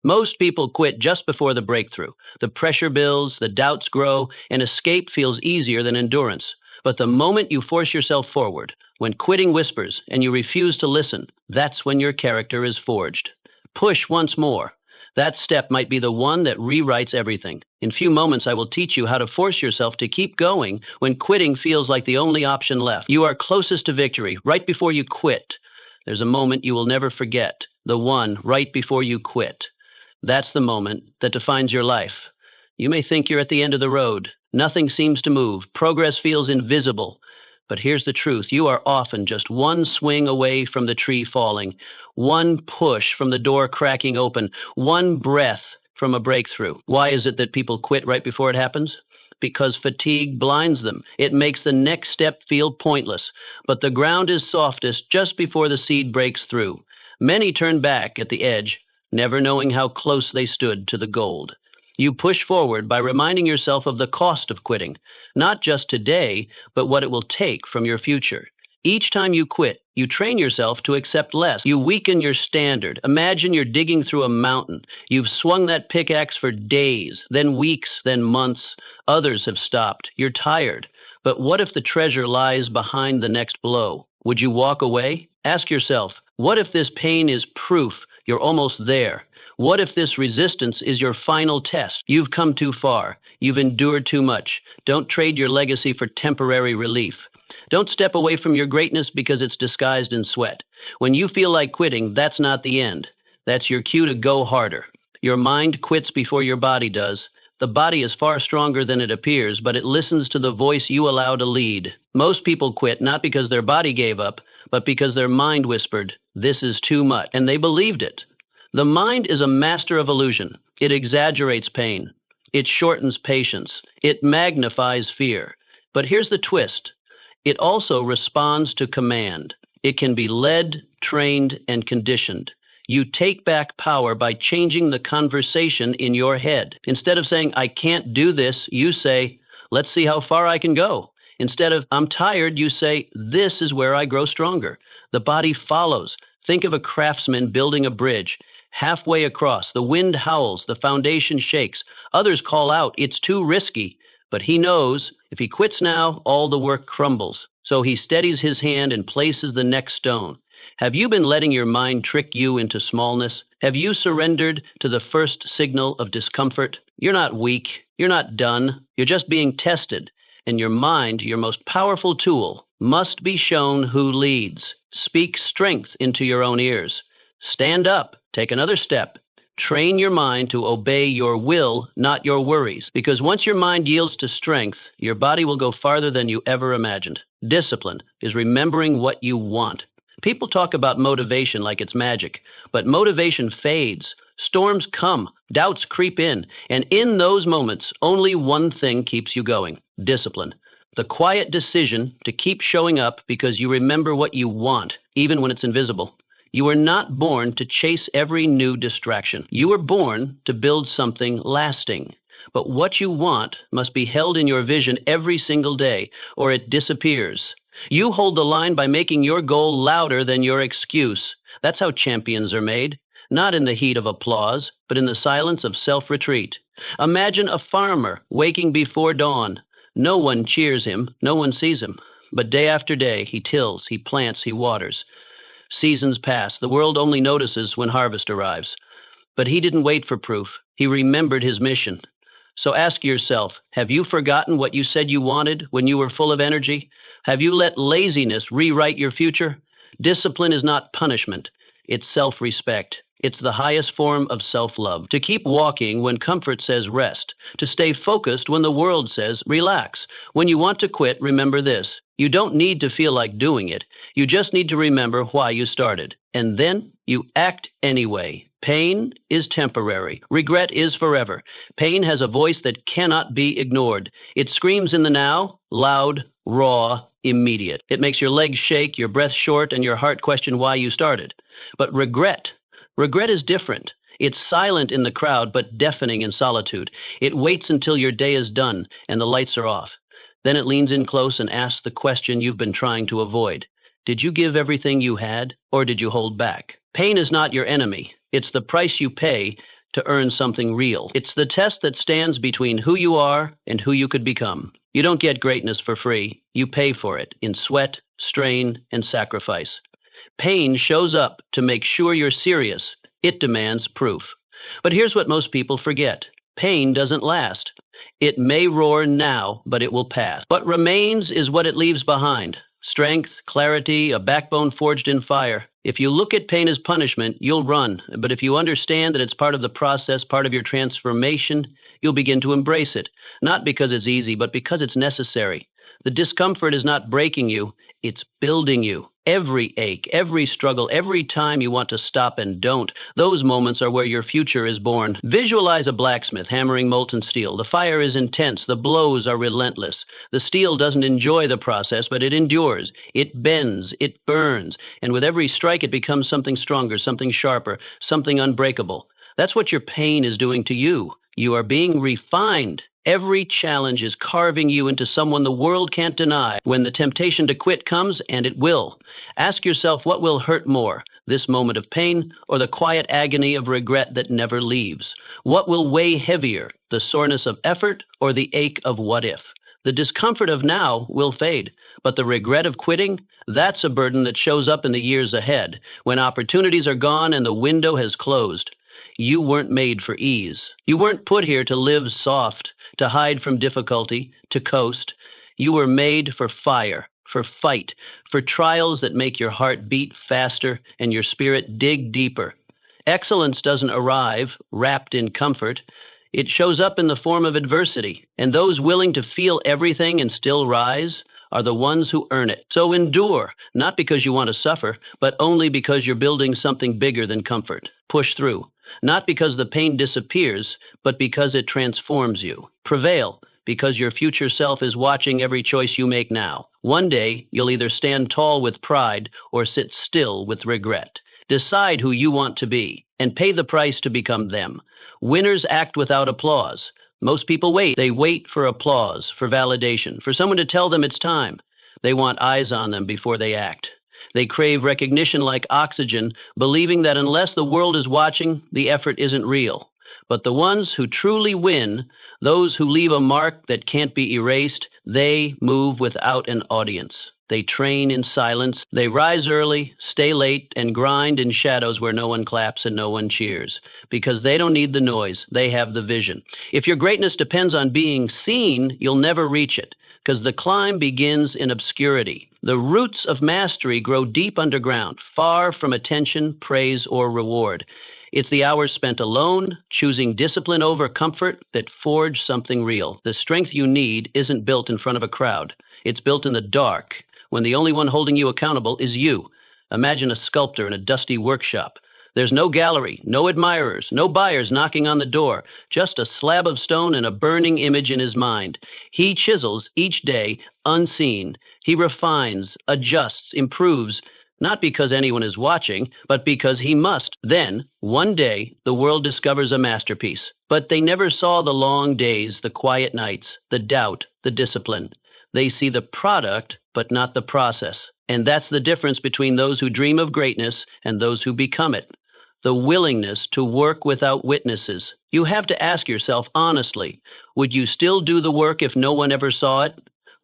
Most people quit just before the breakthrough. The pressure builds, the doubts grow, and escape feels easier than endurance. But the moment you force yourself forward, when quitting whispers and you refuse to listen, that's when your character is forged. Push once more. That step might be the one that rewrites everything. In few moments, I will teach you how to force yourself to keep going when quitting feels like the only option left. You are closest to victory right before you quit. There's a moment you will never forget, the one right before you quit. That's the moment that defines your life. You may think you're at the end of the road. Nothing seems to move. Progress feels invisible. But here's the truth. You are often just one swing away from the tree falling, one push from the door cracking open, one breath from a breakthrough. Why is it that people quit right before it happens? Because fatigue blinds them. It makes the next step feel pointless. But the ground is softest just before the seed breaks through. Many turn back at the edge, never knowing how close they stood to the gold. You push forward by reminding yourself of the cost of quitting, not just today, but what it will take from your future. Each time you quit, you train yourself to accept less. You weaken your standard. Imagine you're digging through a mountain. You've swung that pickaxe for days, then weeks, then months. Others have stopped. You're tired. But what if the treasure lies behind the next blow? Would you walk away? Ask yourself, what if this pain is proof you're almost there? What if this resistance is your final test? You've come too far. You've endured too much. Don't trade your legacy for temporary relief. Don't step away from your greatness because it's disguised in sweat. When you feel like quitting, that's not the end. That's your cue to go harder. Your mind quits before your body does. The body is far stronger than it appears, but it listens to the voice you allow to lead. Most people quit not because their body gave up, but because their mind whispered, "This is too much," and they believed it. The mind is a master of illusion. It exaggerates pain. It shortens patience. It magnifies fear. But here's the twist. It also responds to command. It can be led, trained, and conditioned. You take back power by changing the conversation in your head. Instead of saying, "I can't do this," you say, "Let's see how far I can go." Instead of, "I'm tired," you say, "This is where I grow stronger." The body follows. Think of a craftsman building a bridge. Halfway across, the wind howls, the foundation shakes. Others call out, "It's too risky." But he knows if he quits now, all the work crumbles. So he steadies his hand and places the next stone. Have you been letting your mind trick you into smallness? Have you surrendered to the first signal of discomfort? You're not weak. You're not done. You're just being tested. And your mind, your most powerful tool, must be shown who leads. Speak strength into your own ears. Stand up. Take another step. Train your mind to obey your will, not your worries. Because once your mind yields to strength, your body will go farther than you ever imagined. Discipline is remembering what you want. People talk about motivation like it's magic, but motivation fades. Storms come, doubts creep in, and in those moments, only one thing keeps you going: discipline. The quiet decision to keep showing up because you remember what you want, even when it's invisible. You were not born to chase every new distraction. You were born to build something lasting. But what you want must be held in your vision every single day, or it disappears. You hold the line by making your goal louder than your excuse. That's how champions are made, not in the heat of applause, but in the silence of self-retreat. Imagine a farmer waking before dawn. No one cheers him, no one sees him. But day after day, he tills, he plants, he waters. Seasons pass. The world only notices when harvest arrives. But he didn't wait for proof. He remembered his mission. So ask yourself, have you forgotten what you said you wanted when you were full of energy? Have you let laziness rewrite your future? Discipline is not punishment. It's self-respect. It's the highest form of self-love. To keep walking when comfort says rest. To stay focused when the world says relax. When you want to quit, remember this. You don't need to feel like doing it. You just need to remember why you started. And then you act anyway. Pain is temporary. Regret is forever. Pain has a voice that cannot be ignored. It screams in the now, loud, raw, immediate. It makes your legs shake, your breath short, and your heart question why you started. But regret is different. It's silent in the crowd, but deafening in solitude. It waits until your day is done and the lights are off. Then it leans in close and asks the question you've been trying to avoid. Did you give everything you had, or did you hold back? Pain is not your enemy. It's the price you pay to earn something real. It's the test that stands between who you are and who you could become. You don't get greatness for free. You pay for it in sweat, strain, and sacrifice. Pain shows up to make sure you're serious. It demands proof. But here's what most people forget. Pain doesn't last. It may roar now, but it will pass. What remains is what it leaves behind. Strength, clarity, a backbone forged in fire. If you look at pain as punishment, you'll run. But if you understand that it's part of the process, part of your transformation, you'll begin to embrace it. Not because it's easy, but because it's necessary. The discomfort is not breaking you, it's building you. Every ache, every struggle, every time you want to stop and don't, those moments are where your future is born. Visualize a blacksmith hammering molten steel. The fire is intense, the blows are relentless. The steel doesn't enjoy the process, but it endures. It bends, it burns, and with every strike it becomes something stronger, something sharper, something unbreakable. That's what your pain is doing to you. You are being refined. Every challenge is carving you into someone the world can't deny. When the temptation to quit comes, and it will, ask yourself what will hurt more, this moment of pain or the quiet agony of regret that never leaves? What will weigh heavier, the soreness of effort or the ache of what if? The discomfort of now will fade, but the regret of quitting, that's a burden that shows up in the years ahead, when opportunities are gone and the window has closed. You weren't made for ease. You weren't put here to live soft, to hide from difficulty, to coast. You were made for fire, for fight, for trials that make your heart beat faster and your spirit dig deeper. Excellence doesn't arrive wrapped in comfort. It shows up in the form of adversity, and those willing to feel everything and still rise are the ones who earn it. So endure, not because you want to suffer, but only because you're building something bigger than comfort. Push through. Not because the pain disappears, but because it transforms you. Prevail, because your future self is watching every choice you make now. One day, you'll either stand tall with pride or sit still with regret. Decide who you want to be, and pay the price to become them. Winners act without applause. Most people wait. They wait for applause, for validation, for someone to tell them it's time. They want eyes on them before they act. They crave recognition like oxygen, believing that unless the world is watching, the effort isn't real. But the ones who truly win, those who leave a mark that can't be erased, they move without an audience. They train in silence. They rise early, stay late, and grind in shadows where no one claps and no one cheers. Because they don't need the noise. They have the vision. If your greatness depends on being seen, you'll never reach it. Because the climb begins in obscurity. The roots of mastery grow deep underground, far from attention, praise, or reward. It's the hours spent alone, choosing discipline over comfort, that forge something real. The strength you need isn't built in front of a crowd. It's built in the dark, when the only one holding you accountable is you. Imagine a sculptor in a dusty workshop. There's no gallery, no admirers, no buyers knocking on the door, just a slab of stone and a burning image in his mind. He chisels each day, unseen. He refines, adjusts, improves, not because anyone is watching, but because he must. Then, one day, the world discovers a masterpiece. But they never saw the long days, the quiet nights, the doubt, the discipline. They see the product, but not the process. And that's the difference between those who dream of greatness and those who become it. The willingness to work without witnesses. You have to ask yourself honestly, would you still do the work if no one ever saw it?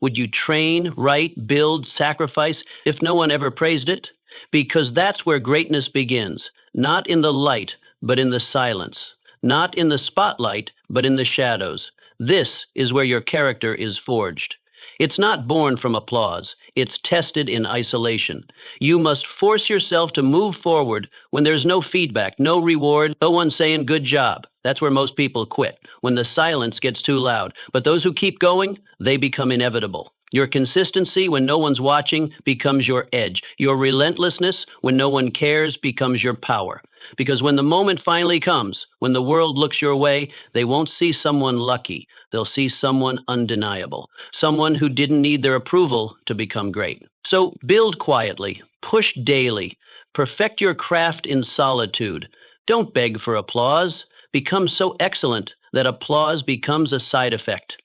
Would you train, write, build, sacrifice if no one ever praised it? Because that's where greatness begins, not in the light, but in the silence. Not in the spotlight, but in the shadows. This is where your character is forged. It's not born from applause. It's tested in isolation. You must force yourself to move forward when there's no feedback, no reward, no one saying good job. That's where most people quit, when the silence gets too loud. But those who keep going, they become inevitable. Your consistency when no one's watching becomes your edge. Your relentlessness when no one cares becomes your power. Because when the moment finally comes, when the world looks your way, they won't see someone lucky. They'll see someone undeniable, someone who didn't need their approval to become great. So build quietly, push daily, perfect your craft in solitude. Don't beg for applause. Become so excellent that applause becomes a side effect.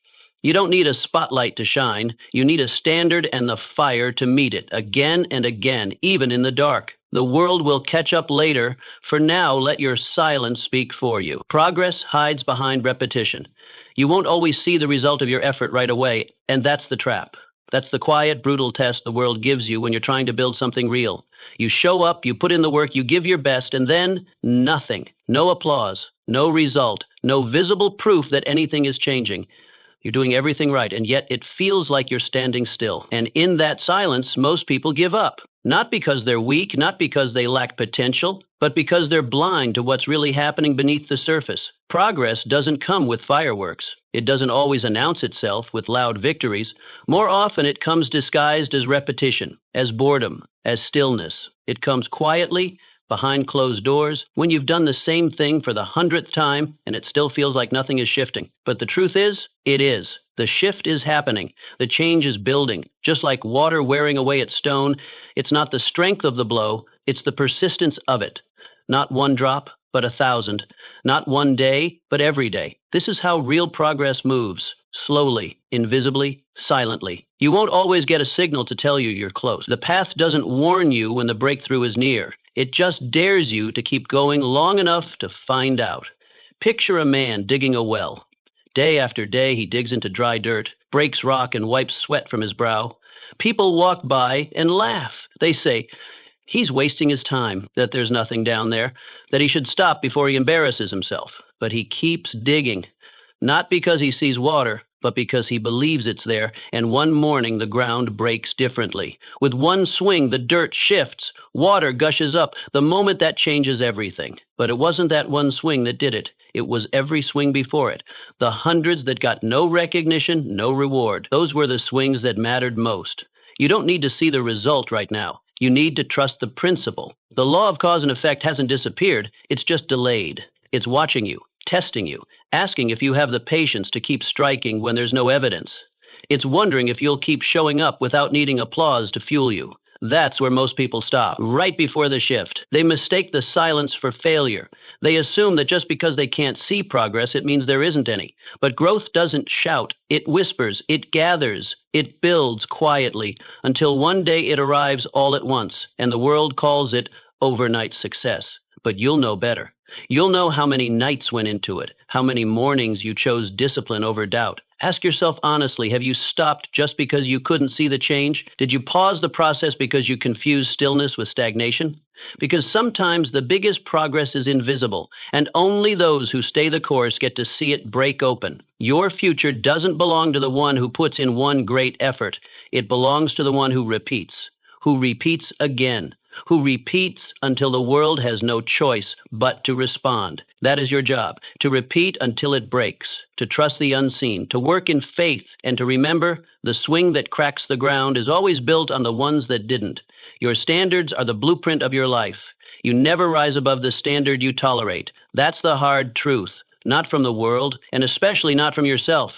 You don't need a spotlight to shine. You need a standard and the fire to meet it again and again, even in the dark. The world will catch up later. For now, let your silence speak for you. Progress hides behind repetition. You won't always see the result of your effort right away, and that's the trap. That's the quiet, brutal test the world gives you when you're trying to build something real. You show up, you put in the work, you give your best, and then nothing. No applause, no result, no visible proof that anything is changing. You're doing everything right, and yet it feels like you're standing still. And in that silence, most people give up. Not because they're weak, not because they lack potential, but because they're blind to what's really happening beneath the surface. Progress doesn't come with fireworks. It doesn't always announce itself with loud victories. More often, it comes disguised as repetition, as boredom, as stillness. It comes quietly, behind closed doors, when you've done the same thing for the 100th time and it still feels like nothing is shifting. But the truth is, it is. The shift is happening. The change is building. Just like water wearing away at stone, it's not the strength of the blow, it's the persistence of it. Not one drop, but 1,000. Not one day, but every day. This is how real progress moves. Slowly, invisibly, silently. You won't always get a signal to tell you you're close. The path doesn't warn you when the breakthrough is near. It just dares you to keep going long enough to find out. Picture a man digging a well. Day after day, he digs into dry dirt, breaks rock, and wipes sweat from his brow. People walk by and laugh. They say, he's wasting his time, that there's nothing down there, that he should stop before he embarrasses himself. But he keeps digging, not because he sees water, but because he believes it's there, and one morning the ground breaks differently. With one swing, the dirt shifts, water gushes up. The moment that changes everything. But it wasn't that one swing that did it. It was every swing before it. The hundreds that got no recognition, no reward. Those were the swings that mattered most. You don't need to see the result right now. You need to trust the principle. The law of cause and effect hasn't disappeared. It's just delayed. It's watching you, testing you, asking if you have the patience to keep striking when there's no evidence. It's wondering if you'll keep showing up without needing applause to fuel you. That's where most people stop, right before the shift. They mistake the silence for failure. They assume that just because they can't see progress, it means there isn't any. But growth doesn't shout. It whispers. It gathers. It builds quietly until one day it arrives all at once, and the world calls it overnight success. But you'll know better. You'll know how many nights went into it, how many mornings you chose discipline over doubt. Ask yourself honestly, have you stopped just because you couldn't see the change? Did you pause the process because you confused stillness with stagnation? Because sometimes the biggest progress is invisible, and only those who stay the course get to see it break open. Your future doesn't belong to the one who puts in one great effort. It belongs to the one who repeats again, who repeats until the world has no choice but to respond. That is your job, to repeat until it breaks, to trust the unseen, to work in faith, and to remember the swing that cracks the ground is always built on the ones that didn't. Your standards are the blueprint of your life. You never rise above the standard you tolerate. That's the hard truth, not from the world, and especially not from yourself.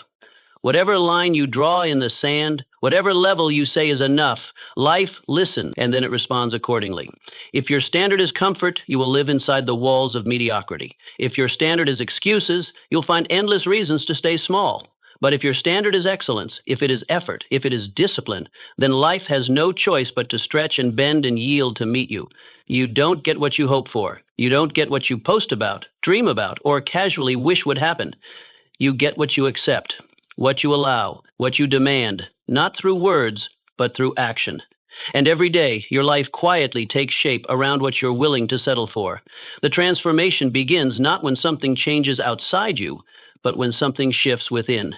Whatever line you draw in the sand, whatever level you say is enough, life listens, and then it responds accordingly. If your standard is comfort, you will live inside the walls of mediocrity. If your standard is excuses, you'll find endless reasons to stay small. But if your standard is excellence, if it is effort, if it is discipline, then life has no choice but to stretch and bend and yield to meet you. You don't get what you hope for. You don't get what you post about, dream about, or casually wish would happen. You get what you accept, what you allow, what you demand, not through words, but through action. And every day, your life quietly takes shape around what you're willing to settle for. The transformation begins not when something changes outside you, but when something shifts within.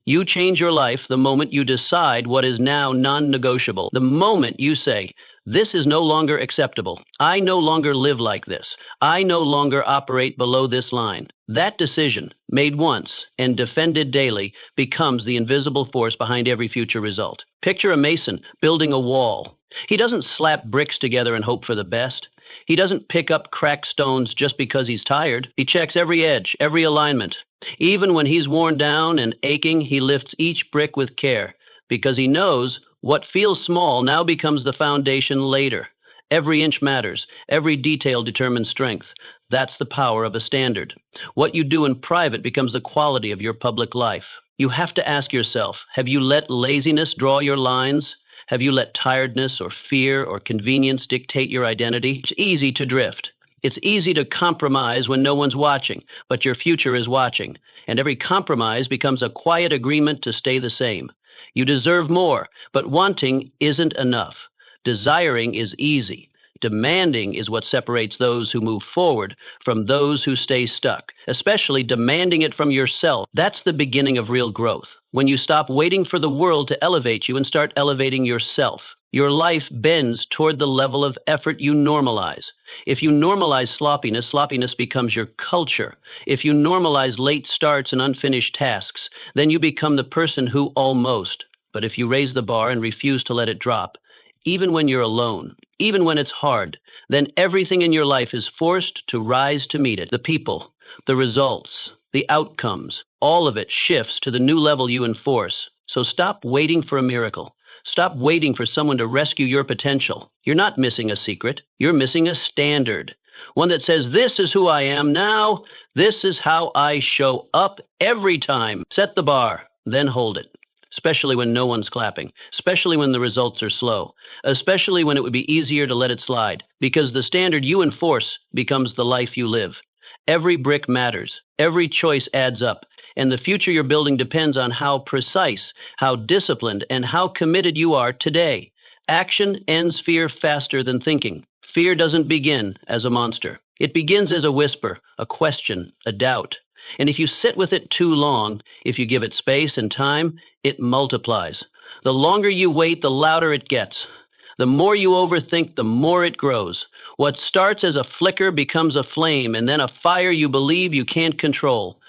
You change your life the moment you decide what is now non-negotiable. The moment you say, this is no longer acceptable. I no longer live like this. I no longer operate below this line. That decision, made once and defended daily, becomes the invisible force behind every future result. Picture a mason building a wall. He doesn't slap bricks together and hope for the best. He doesn't pick up cracked stones just because he's tired. He checks every edge, every alignment. Even when he's worn down and aching, he lifts each brick with care because he knows what feels small now becomes the foundation later. Every inch matters. Every detail determines strength. That's the power of a standard. What you do in private becomes the quality of your public life. You have to ask yourself, have you let laziness draw your lines? Have you let tiredness or fear or convenience dictate your identity? It's easy to drift. It's easy to compromise when no one's watching, but your future is watching. And every compromise becomes a quiet agreement to stay the same. You deserve more, but wanting isn't enough. Desiring is easy. Demanding is what separates those who move forward from those who stay stuck, especially demanding it from yourself. That's the beginning of real growth. When you stop waiting for the world to elevate you and start elevating yourself, your life bends toward the level of effort you normalize. If you normalize sloppiness, sloppiness becomes your culture. If you normalize late starts and unfinished tasks, then you become the person who almost. But if you raise the bar and refuse to let it drop, even when you're alone, even when it's hard, then everything in your life is forced to rise to meet it. The people, the results, the outcomes, all of it shifts to the new level you enforce. So stop waiting for a miracle. Stop waiting for someone to rescue your potential. You're not missing a secret. You're missing a standard. One that says, this is who I am now. This is how I show up every time. Set the bar, then hold it. Especially when no one's clapping, especially when the results are slow, especially when it would be easier to let it slide, because the standard you enforce becomes the life you live. Every brick matters, every choice adds up, and the future you're building depends on how precise, how disciplined, and how committed you are today. Action ends fear faster than thinking. Fear doesn't begin as a monster. It begins as a whisper, a question, a doubt. And if you sit with it too long, if you give it space and time, it multiplies. The longer you wait, the louder it gets. The more you overthink, the more it grows. What starts as a flicker becomes a flame, and then a fire you believe you can't control.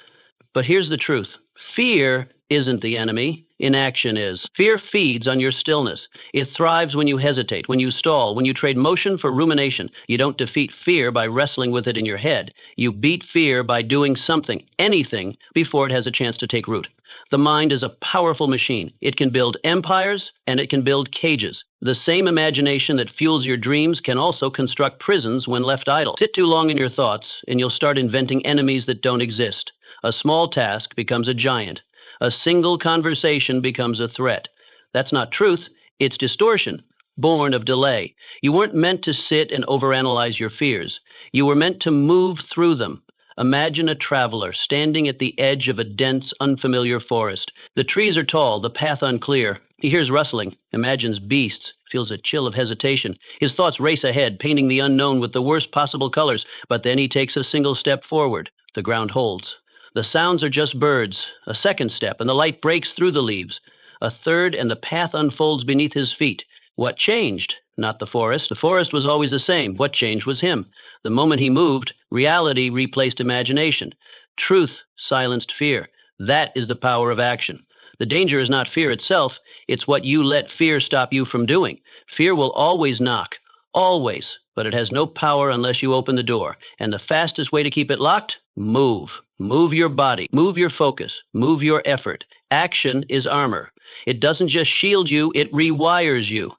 But here's the truth. Fear isn't the enemy. Inaction is. Fear feeds on your stillness. It thrives when you hesitate, when you stall, when you trade motion for rumination. You don't defeat fear by wrestling with it in your head. You beat fear by doing something, anything, before it has a chance to take root. The mind is a powerful machine. It can build empires and it can build cages. The same imagination that fuels your dreams can also construct prisons when left idle. Sit too long in your thoughts and you'll start inventing enemies that don't exist. A small task becomes a giant. A single conversation becomes a threat. That's not truth, it's distortion, born of delay. You weren't meant to sit and overanalyze your fears. You were meant to move through them. Imagine a traveler standing at the edge of a dense, unfamiliar forest. The trees are tall, the path unclear. He hears rustling, imagines beasts, feels a chill of hesitation. His thoughts race ahead, painting the unknown with the worst possible colors, but then he takes a single step forward. The ground holds. The sounds are just birds. A second step, and the light breaks through the leaves. A third, and the path unfolds beneath his feet. What changed? Not the forest. The forest was always the same. What changed was him. The moment he moved, reality replaced imagination. Truth silenced fear. That is the power of action. The danger is not fear itself. It's what you let fear stop you from doing. Fear will always knock. Always. But it has no power unless you open the door. And the fastest way to keep it locked? Move. Move your body. Move your focus. Move your effort. Action is armor. It doesn't just shield you, it rewires you.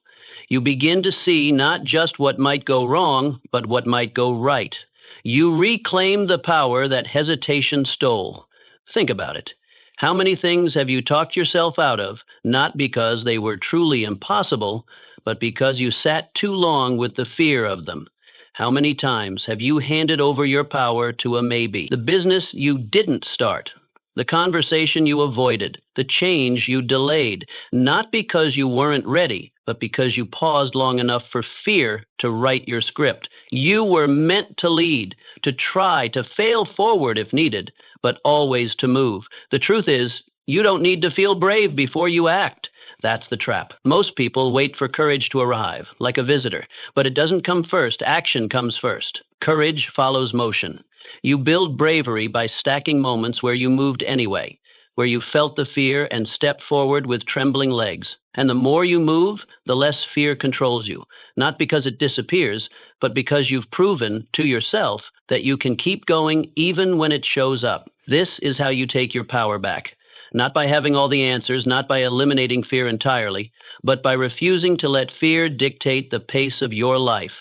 You begin to see not just what might go wrong, but what might go right. You reclaim the power that hesitation stole. Think about it. How many things have you talked yourself out of, not because they were truly impossible, but because you sat too long with the fear of them? How many times have you handed over your power to a maybe? The business you didn't start, the conversation you avoided, the change you delayed, not because you weren't ready, but because you paused long enough for fear to write your script. You were meant to lead, to try, to fail forward if needed, but always to move. The truth is, you don't need to feel brave before you act. That's the trap. Most people wait for courage to arrive, like a visitor, but it doesn't come first. Action comes first. Courage follows motion. You build bravery by stacking moments where you moved anyway, where you felt the fear and stepped forward with trembling legs. And the more you move, the less fear controls you, not because it disappears, but because you've proven to yourself that you can keep going even when it shows up. This is how you take your power back. Not by having all the answers, not by eliminating fear entirely, but by refusing to let fear dictate the pace of your life.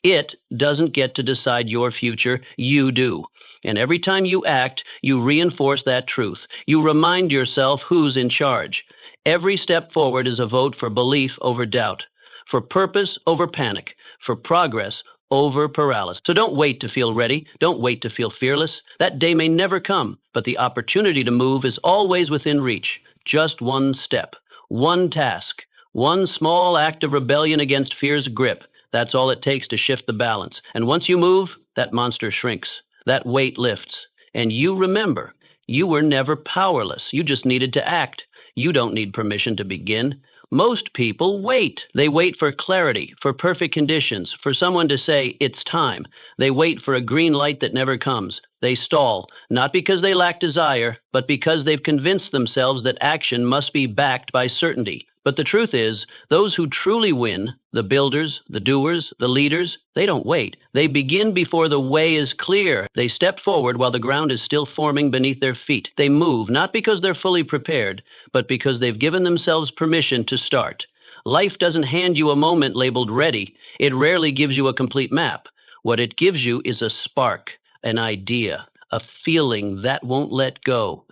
It doesn't get to decide your future, you do. And every time you act, you reinforce that truth. You remind yourself who's in charge. Every step forward is a vote for belief over doubt, for purpose over panic, for progress over paralysis. So don't wait to feel ready. Don't wait to feel fearless. That day may never come, but the opportunity to move is always within reach. Just one step, one task, one small act of rebellion against fear's grip. That's all it takes to shift the balance. And once you move, that monster shrinks. That weight lifts. And you remember, you were never powerless. You just needed to act. You don't need permission to begin. Most people wait. They wait for clarity, for perfect conditions, for someone to say, it's time. They wait for a green light that never comes. They stall, not because they lack desire, but because they've convinced themselves that action must be backed by certainty. But the truth is, those who truly win, the builders, the doers, the leaders, they don't wait. They begin before the way is clear. They step forward while the ground is still forming beneath their feet. They move, not because they're fully prepared, but because they've given themselves permission to start. Life doesn't hand you a moment labeled ready. It rarely gives you a complete map. What it gives you is a spark, an idea, a feeling that won't let go.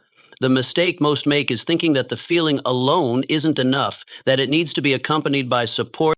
The mistake most make is thinking that the feeling alone isn't enough, that it needs to be accompanied by support